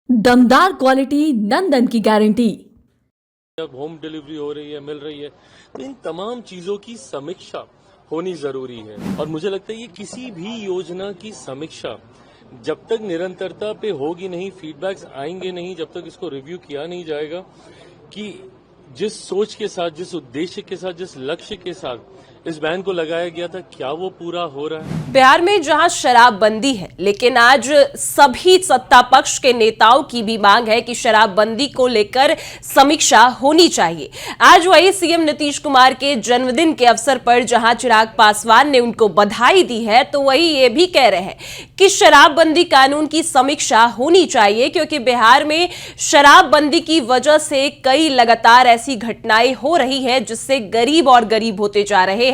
दमदार क्वालिटी नंदन की गारंटी। जब होम डिलीवरी हो रही है, मिल रही है, तो इन तमाम चीजों की समीक्षा होनी जरूरी है। और मुझे लगता है ये किसी भी योजना की समीक्षा जब तक निरंतरता पे होगी नहीं, फीडबैक्स आएंगे नहीं, जब तक इसको रिव्यू किया नहीं जाएगा कि जिस सोच के साथ, जिस उद्देश्य के साथ, जिस लक्ष्य के साथ इस बैन को लगाया गया था, क्या वो पूरा हो रहा है। बिहार में जहां शराबबंदी है, लेकिन आज सभी सत्ता पक्ष के नेताओं की भी मांग है कि शराबबंदी को लेकर समीक्षा होनी चाहिए। आज वही सीएम नीतीश कुमार के जन्मदिन के अवसर पर जहां चिराग पासवान ने उनको बधाई दी है, तो वही ये भी कह रहे हैं कि शराबबंदी कानून की समीक्षा होनी चाहिए, क्योंकि बिहार में शराबबंदी की वजह से कई लगातार ऐसी घटनाएं हो रही है जिससे गरीब और गरीब होते जा रहे हैं।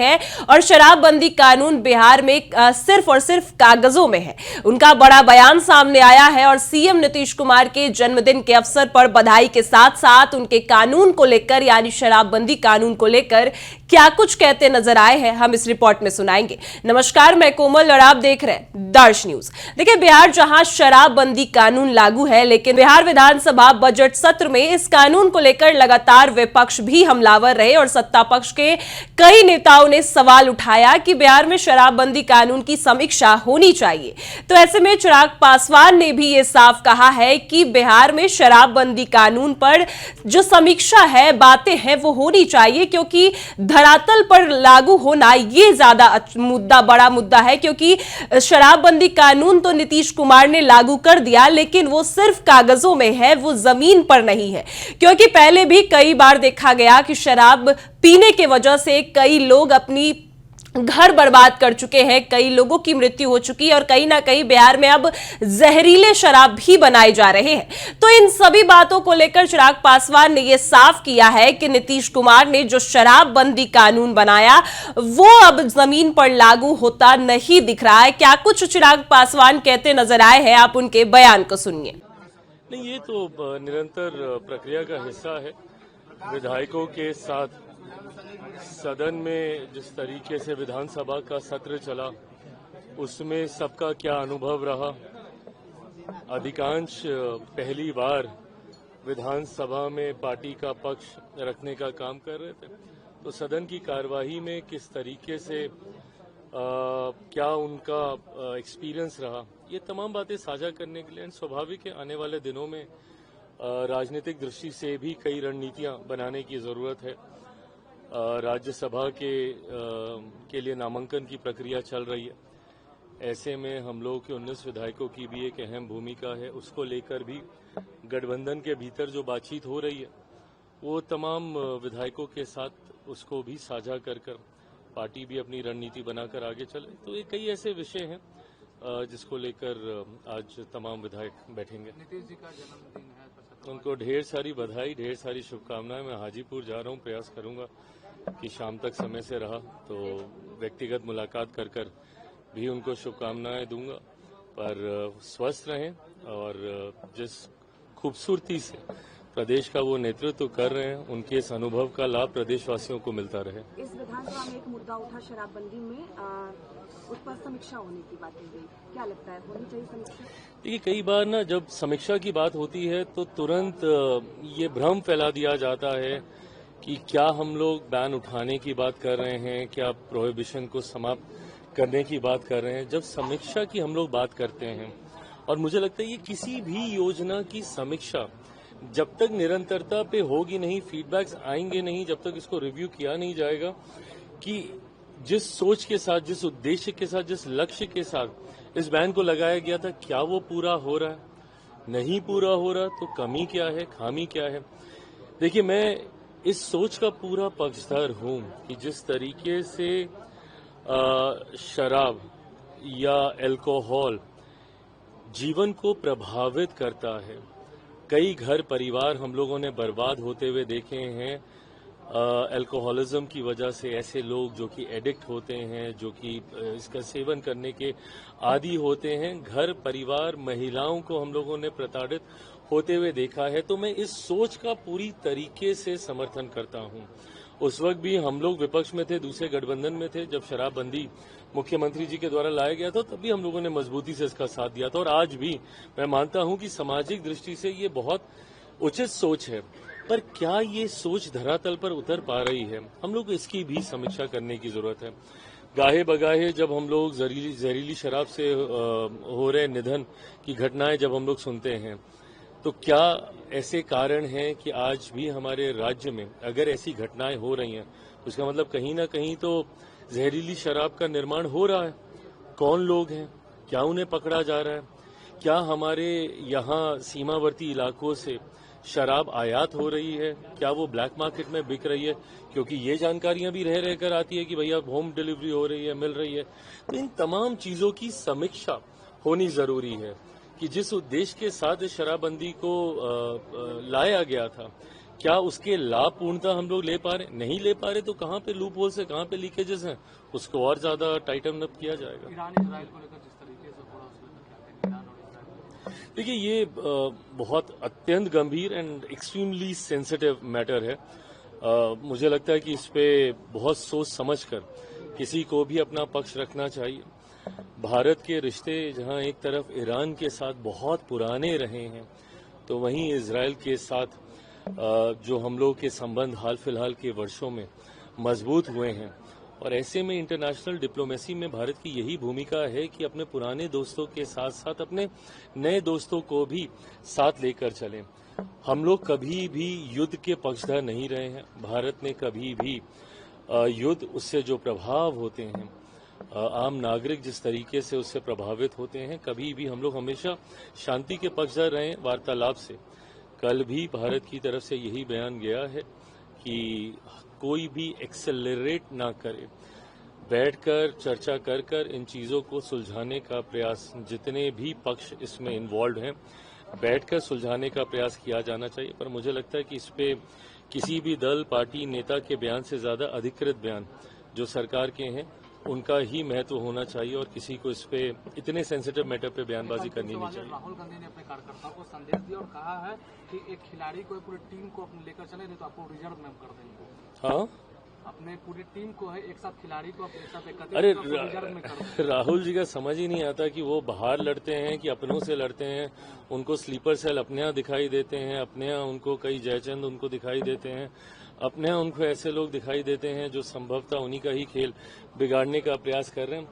और शराबबंदी कानून बिहार में सिर्फ और सिर्फ कागजों में है। उनका बड़ा बयान सामने आया है और सीएम नीतीश कुमार के जन्मदिन के अवसर पर बधाई के साथ साथ उनके कानून को लेकर, यानी शराबबंदी कानून को लेकर क्या कुछ कहते नजर आए हैं, हम इस रिपोर्ट में सुनाएंगे। नमस्कार, मैं कोमल और आप देख रहे हैं दर्श न्यूज। देखिए, बिहार जहां शराबबंदी कानून लागू है, लेकिन बिहार विधानसभा बजट सत्र में इस कानून को लेकर लगातार विपक्ष भी हमलावर रहे और सत्ता पक्ष के कई नेताओं ने सवाल उठाया कि बिहार में शराबबंदी कानून की समीक्षा होनी चाहिए। तो ऐसे में चिराग पासवान ने भी यह साफ कहा है कि बिहार में शराबबंदी कानून पर जो समीक्षा है, बातें हैं, वो होनी चाहिए, क्योंकि धरातल पर लागू होना ये ज्यादा बड़ा मुद्दा है। क्योंकि शराबबंदी कानून तो नीतीश कुमार ने लागू कर दिया, लेकिन वो सिर्फ कागजों में है, वो जमीन पर नहीं है। क्योंकि पहले भी कई बार देखा गया कि शराब पीने के वजह से कई लोग अपनी घर बर्बाद कर चुके हैं, कई लोगों की मृत्यु हो चुकी है और कहीं ना कहीं बिहार में अब जहरीले शराब भी बनाए जा रहे हैं। तो इन सभी बातों को लेकर चिराग पासवान ने यह साफ किया है कि नीतीश कुमार ने जो शराबबंदी कानून बनाया वो अब जमीन पर लागू होता नहीं दिख रहा है। क्या कुछ चिराग पासवान कहते नजर आए हैं, आप उनके बयान को सुनिए। नहीं, ये तो निरंतर प्रक्रिया का हिस्सा है। विधायकों के साथ सदन में जिस तरीके से विधानसभा का सत्र चला, उसमें सबका क्या अनुभव रहा। अधिकांश पहली बार विधानसभा में पार्टी का पक्ष रखने का काम कर रहे थे, तो सदन की कार्यवाही में किस तरीके से क्या उनका एक्सपीरियंस रहा, ये तमाम बातें साझा करने के लिए स्वाभाविक है आने वाले दिनों में राजनीतिक दृष्टि से भी कई रणनीतियां बनाने की जरूरत है। राज्यसभा के लिए नामांकन की प्रक्रिया चल रही है। ऐसे में हम लोगों के 19 विधायकों की भी एक अहम भूमिका है। उसको लेकर भी गठबंधन के भीतर जो बातचीत हो रही है, वो तमाम विधायकों के साथ उसको भी साझा कर पार्टी भी अपनी रणनीति बनाकर आगे चले। तो ये कई ऐसे विषय हैं जिसको लेकर आज तमाम विधायक बैठेंगे। नीतीश जी का जन्मदिन है, उनको ढेर सारी बधाई, ढेर सारी शुभकामनाएं। मैं हाजीपुर जा रहा हूं, प्रयास करूंगा कि शाम तक समय से रहा तो व्यक्तिगत मुलाकात कर भी उनको शुभकामनाएं दूंगा। पर स्वस्थ रहें और जिस खूबसूरती से प्रदेश का वो नेतृत्व कर रहे हैं, उनके इस अनुभव का लाभ प्रदेशवासियों को मिलता रहे। इस विधानसभा में एक मुद्दा उठा शराबबंदी में, उस पर समीक्षा होने की बात कही गई, क्या लगता है होनी चाहिए समीक्षा? देखिए, कई बार ना जब समीक्षा की बात होती है तो तुरंत ये भ्रम फैला दिया जाता है कि क्या हम लोग बैन उठाने की बात कर रहे हैं, क्या प्रोहिबिशन को समाप्त करने की बात कर रहे हैं। जब समीक्षा की हम लोग बात करते हैं, और मुझे लगता है ये किसी भी योजना की समीक्षा जब तक निरंतरता पे होगी नहीं, फीडबैक्स आएंगे नहीं, जब तक इसको रिव्यू किया नहीं जाएगा कि जिस सोच के साथ, जिस उद्देश्य के साथ, जिस लक्ष्य के साथ इस बैन को लगाया गया था, क्या वो पूरा हो रहा है, नहीं पूरा हो रहा, तो कमी क्या है, खामी क्या है। देखिए, मैं इस सोच का पूरा पक्षधर हूं कि जिस तरीके से शराब या अल्कोहल जीवन को प्रभावित करता है, कई घर परिवार हम लोगों ने बर्बाद होते हुए देखे हैं अल्कोहलिज्म की वजह से। ऐसे लोग जो कि एडिक्ट होते हैं, जो कि इसका सेवन करने के आदी होते हैं, घर परिवार महिलाओं को हम लोगों ने प्रताड़ित होते हुए देखा है। तो मैं इस सोच का पूरी तरीके से समर्थन करता हूं उस वक्त भी हम लोग विपक्ष में थे, दूसरे गठबंधन में थे। जब शराबबंदी मुख्यमंत्री जी के द्वारा लाया गया था तब भी हम लोगों ने मजबूती से इसका साथ दिया था। और आज भी मैं मानता हूं कि सामाजिक दृष्टि से ये बहुत उचित सोच है, पर क्या ये सोच धरातल पर उतर पा रही है, हम लोग इसकी भी समीक्षा करने की जरूरत है। गाहे बगाहे जब हम लोग जहरीली शराब से हो रहे निधन की घटनाएं जब हम लोग सुनते हैं, तो क्या ऐसे कारण हैं कि आज भी हमारे राज्य में अगर ऐसी घटनाएं हो रही हैं, उसका मतलब कहीं ना कहीं तो जहरीली शराब का निर्माण हो रहा है। कौन लोग हैं, क्या उन्हें पकड़ा जा रहा है, क्या हमारे यहाँ सीमावर्ती इलाकों से शराब आयात हो रही है, क्या वो ब्लैक मार्केट में बिक रही है, क्योंकि ये जानकारियां भी रह रहकर आती है कि भैया होम डिलीवरी हो रही है, मिल रही है। तो इन तमाम चीजों की समीक्षा होनी जरूरी है कि जिस उद्देश्य के साथ इस शराबबंदी को लाया गया था, क्या उसके लाभ पूर्णतः हम लोग ले पा रहे, नहीं ले पा रहे, तो कहाँ पे लूप होल्स है, कहाँ पे लीकेजेस हैं, उसको और ज्यादा टाइटन अप किया जाएगा। ईरान इजराइल को लेकर जिस तरीके से हो रहा है, ईरान और इजराइल, देखिए ये बहुत अत्यंत गंभीर एंड एक्सट्रीमली सेंसिटिव मैटर है। मुझे लगता है कि इस पे बहुत सोच समझकर किसी को भी अपना पक्ष रखना चाहिए। भारत के रिश्ते जहां एक तरफ ईरान के साथ बहुत पुराने रहे हैं, तो वहीं इजराइल के साथ जो हम लोग के संबंध हाल फिलहाल के वर्षों में मजबूत हुए हैं। और ऐसे में इंटरनेशनल डिप्लोमेसी में भारत की यही भूमिका है कि अपने पुराने दोस्तों के साथ साथ अपने नए दोस्तों को भी साथ लेकर चलें। हम लोग कभी भी युद्ध के पक्षधर नहीं रहे हैं। भारत ने कभी भी युद्ध, उससे जो प्रभाव होते हैं, आम नागरिक जिस तरीके से उससे प्रभावित होते हैं, कभी भी हम लोग हमेशा शांति के पक्षधर रहे हैं, वार्तालाप से। कल भी भारत की तरफ से यही बयान गया है कि कोई भी एक्सेलरेट ना करे, बैठकर चर्चा कर इन चीज़ों को सुलझाने का प्रयास, जितने भी पक्ष इसमें इन्वॉल्व हैं, बैठकर सुलझाने का प्रयास किया जाना चाहिए। पर मुझे लगता है कि इस पे किसी भी दल, पार्टी, नेता के बयान से ज़्यादा अधिकृत बयान जो सरकार के हैं उनका ही महत्व होना चाहिए, और किसी को इस पे इतने सेंसिटिव मैटर पे बयानबाजी करनी नहीं चाहिए। राहुल गांधी ने अपने कार्यकर्ताओं को संदेश दिया और कहा है कि एक खिलाड़ी को, पूरी टीम को अपने लेकर चले, नहीं तो आपको रिजर्व में कर देंगे। हाँ, अपने पूरी टीम को है, एक साथ खिलाड़ी को अपने साथ एकत्रित अरे कर रिजर्व में कर देंगे। राहुल जी का समझ ही नहीं आता कि वो बाहर लड़ते हैं कि अपनों से लड़ते हैं। उनको स्लीपर सेल अपने यहाँ दिखाई देते हैं, अपने यहाँ उनको कई जयचंद उनको दिखाई देते हैं, अपने यहाँ उनको ऐसे लोग दिखाई देते हैं जो संभवतः उन्हीं का ही खेल बिगाड़ने का प्रयास कर रहे हैं।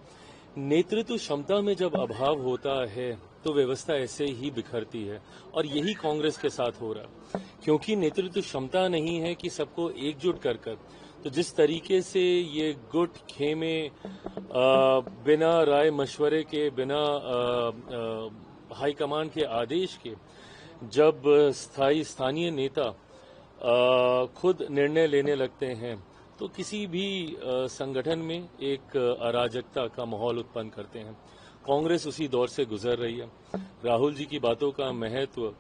नेतृत्व क्षमता में जब अभाव होता है तो व्यवस्था ऐसे ही बिखरती है, और यही कांग्रेस के साथ हो रहा है। क्योंकि नेतृत्व क्षमता नहीं है कि सबको एकजुट कर तो जिस तरीके से ये गुट खेमे बिना राय मशवरे के, बिना हाईकमान के आदेश के, जब स्थानीय नेता खुद निर्णय लेने लगते हैं, तो किसी भी संगठन में एक अराजकता का माहौल उत्पन्न करते हैं। कांग्रेस उसी दौर से गुजर रही है। राहुल जी की बातों का महत्व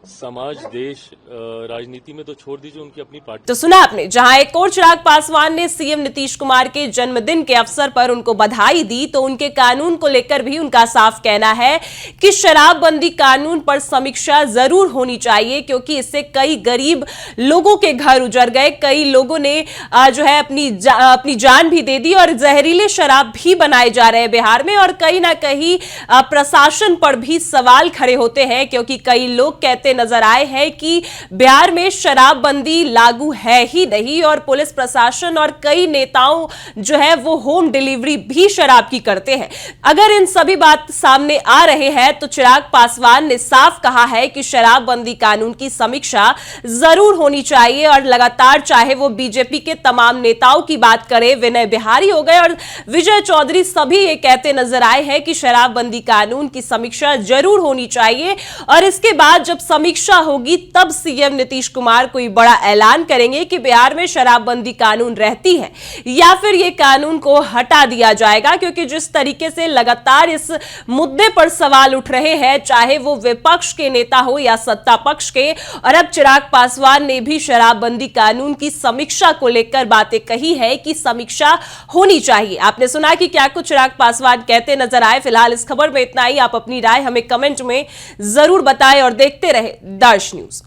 समाज, देश, राजनीति में तो छोड़ दीजिए, उनकी अपनी पार्टी। तो सुना आपने, जहां एक और चिराग पासवान ने सीएम नीतीश कुमार के जन्मदिन के अवसर पर उनको बधाई दी, तो उनके कानून को लेकर भी उनका साफ कहना है कि शराबबंदी कानून पर समीक्षा जरूर होनी चाहिए, क्योंकि इससे कई गरीब लोगों के घर उजड़ गए, कई लोगों ने जो है अपनी जान भी दे दी, और जहरीले शराब भी बनाए जा रहे हैं बिहार में। और कहीं ना कहीं प्रशासन पर भी सवाल खड़े होते हैं, क्योंकि कई लोग कहते नजर आए हैं कि बिहार में शराबबंदी लागू है ही नहीं, और पुलिस प्रशासन और कई नेताओं जो है वो होम डिलीवरी भी शराब की करते हैं। अगर इन सभी बात सामने आ रहे हैं, तो चिराग पासवान ने साफ कहा है कि शराबबंदी कानून की समीक्षा जरूर होनी चाहिए, और लगातार चाहे वो बीजेपी के तमाम नेताओं की बात करें, विनय बिहारी हो गए और विजय चौधरी, सभी ये कहते नजर आए हैं कि शराबबंदी कानून की समीक्षा जरूर होनी चाहिए। और इसके बाद जब समीक्षा होगी, तब सीएम नीतीश कुमार कोई बड़ा ऐलान करेंगे कि बिहार में शराबबंदी कानून रहती है या फिर यह कानून को हटा दिया जाएगा। क्योंकि जिस तरीके से लगातार इस मुद्दे पर सवाल उठ रहे हैं, चाहे वो विपक्ष के नेता हो या सत्ता पक्ष के, और अब चिराग पासवान ने भी शराबबंदी कानून की समीक्षा को लेकर बातें कही है कि समीक्षा होनी चाहिए। आपने सुना कि क्या कुछ चिराग पासवान कहते नजर आए। फिलहाल इस खबर में इतना ही। आप अपनी राय हमें कमेंट में जरूर बताएं और देखते रहे दर्श न्यूज।